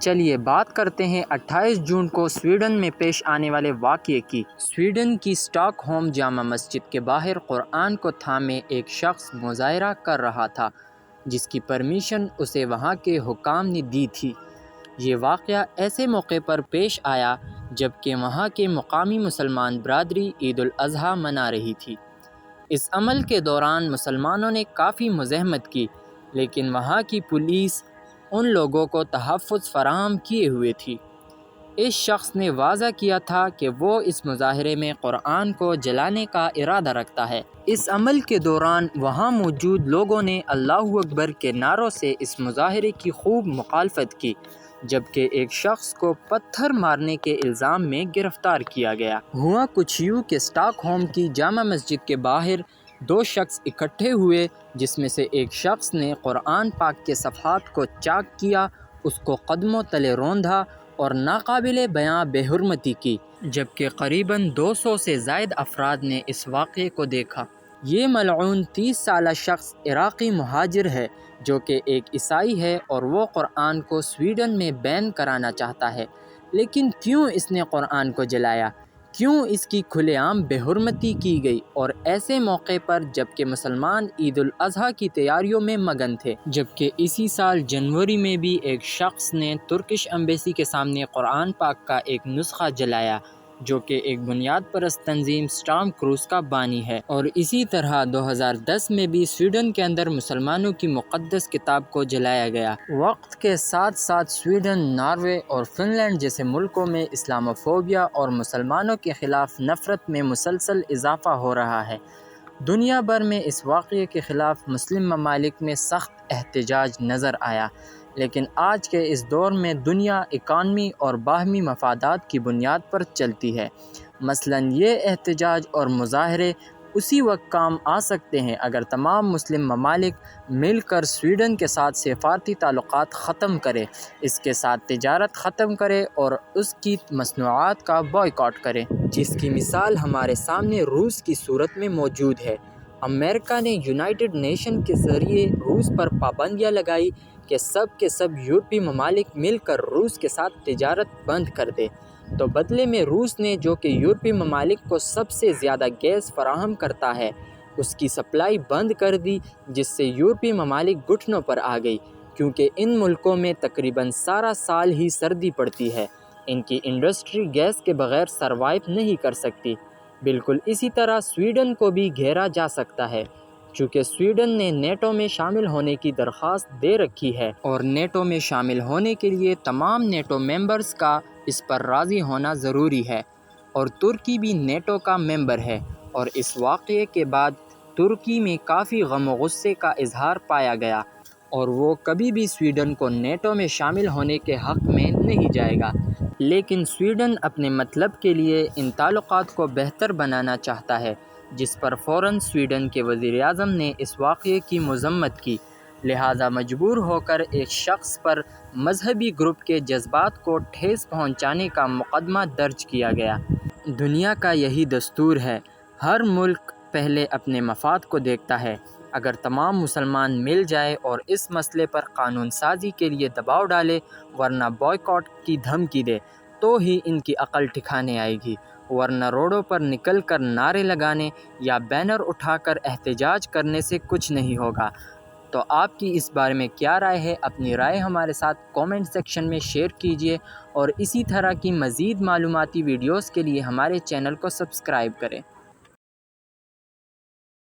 چلیے بات کرتے ہیں 28 جون کو سویڈن میں پیش آنے والے واقعے کی۔ سویڈن کی اسٹاک ہوم جامع مسجد کے باہر قرآن کو تھامے ایک شخص مظاہرہ کر رہا تھا جس کی پرمیشن اسے وہاں کے حکام نے دی تھی۔ یہ واقعہ ایسے موقع پر پیش آیا جبکہ وہاں کے مقامی مسلمان برادری عید الاضحیٰ منا رہی تھی۔ اس عمل کے دوران مسلمانوں نے کافی مزاحمت کی، لیکن وہاں کی پولیس ان لوگوں کو تحفظ فراہم کیے ہوئے تھی۔ اس شخص نے واضح کیا تھا کہ وہ اس مظاہرے میں قرآن کو جلانے کا ارادہ رکھتا ہے۔ اس عمل کے دوران وہاں موجود لوگوں نے اللہ اکبر کے نعروں سے اس مظاہرے کی خوب مخالفت کی، جبکہ ایک شخص کو پتھر مارنے کے الزام میں گرفتار کیا گیا۔ ہوا کچھ یوں کہ اسٹاک ہوم کی جامع مسجد کے باہر دو شخص اکٹھے ہوئے، جس میں سے ایک شخص نے قرآن پاک کے صفحات کو چاک کیا، اس کو قدموں تلے روندا اور ناقابل بیاں بے حرمتی کی، جبکہ قریباً 200 سے زائد افراد نے اس واقعے کو دیکھا۔ یہ ملعون 30 سالہ شخص عراقی مہاجر ہے جو کہ ایک عیسائی ہے اور وہ قرآن کو سویڈن میں بین کرانا چاہتا ہے۔ لیکن کیوں اس نے قرآن کو جلایا؟ کیوں اس کی کھلے عام بے حرمتی کی گئی، اور ایسے موقع پر جبکہ مسلمان عید الاضحیٰ کی تیاریوں میں مگن تھے؟ جبکہ اسی سال جنوری میں بھی ایک شخص نے ترکش ایمبیسی کے سامنے قرآن پاک کا ایک نسخہ جلایا جو کہ ایک بنیاد پرست تنظیم اسٹارم کروز کا بانی ہے۔ اور اسی طرح 2010 میں بھی سویڈن کے اندر مسلمانوں کی مقدس کتاب کو جلایا گیا۔ وقت کے ساتھ ساتھ سویڈن، ناروے اور فن لینڈ جیسے ملکوں میں اسلاموفوبیا اور مسلمانوں کے خلاف نفرت میں مسلسل اضافہ ہو رہا ہے۔ دنیا بھر میں اس واقعے کے خلاف مسلم ممالک میں سخت احتجاج نظر آیا، لیکن آج کے اس دور میں دنیا اکانومی اور باہمی مفادات کی بنیاد پر چلتی ہے۔ مثلاً یہ احتجاج اور مظاہرے اسی وقت کام آ سکتے ہیں اگر تمام مسلم ممالک مل کر سویڈن کے ساتھ سفارتی تعلقات ختم کرے، اس کے ساتھ تجارت ختم کرے اور اس کی مصنوعات کا بائیکاٹ کرے، جس کی مثال ہمارے سامنے روس کی صورت میں موجود ہے۔ امریکہ نے یونائیٹڈ نیشن کے ذریعے روس پر پابندیاں لگائی کہ سب کے سب یورپی ممالک مل کر روس کے ساتھ تجارت بند کر دے، تو بدلے میں روس نے، جو کہ یورپی ممالک کو سب سے زیادہ گیس فراہم کرتا ہے، اس کی سپلائی بند کر دی، جس سے یورپی ممالک گھٹنوں پر آ گئی، کیونکہ ان ملکوں میں تقریباً سارا سال ہی سردی پڑتی ہے، ان کی انڈسٹری گیس کے بغیر سروائیو نہیں کر سکتی۔ بالکل اسی طرح سویڈن کو بھی گھیرا جا سکتا ہے، چونکہ سویڈن نے نیٹو میں شامل ہونے کی درخواست دے رکھی ہے، اور نیٹو میں شامل ہونے کے لیے تمام نیٹو ممبرز کا اس پر راضی ہونا ضروری ہے، اور ترکی بھی نیٹو کا ممبر ہے۔ اور اس واقعے کے بعد ترکی میں کافی غم و غصے کا اظہار پایا گیا، اور وہ کبھی بھی سویڈن کو نیٹو میں شامل ہونے کے حق میں نہیں جائے گا۔ لیکن سویڈن اپنے مطلب کے لیے ان تعلقات کو بہتر بنانا چاہتا ہے، جس پر فوراً سویڈن کے وزیر اعظم نے اس واقعے کی مذمت کی، لہٰذا مجبور ہو کر ایک شخص پر مذہبی گروپ کے جذبات کو ٹھیس پہنچانے کا مقدمہ درج کیا گیا۔ دنیا کا یہی دستور ہے، ہر ملک پہلے اپنے مفاد کو دیکھتا ہے۔ اگر تمام مسلمان مل جائے اور اس مسئلے پر قانون سازی کے لیے دباؤ ڈالے، ورنہ بائیکاٹ کی دھمکی دے، تو ہی ان کی عقل ٹھکانے آئے گی، ورنہ روڈوں پر نکل کر نعرے لگانے یا بینر اٹھا کر احتجاج کرنے سے کچھ نہیں ہوگا۔ تو آپ کی اس بارے میں کیا رائے ہے؟ اپنی رائے ہمارے ساتھ کومنٹ سیکشن میں شیئر کیجیے، اور اسی طرح کی مزید معلوماتی ویڈیوز کے لیے ہمارے چینل کو سبسکرائب کریں۔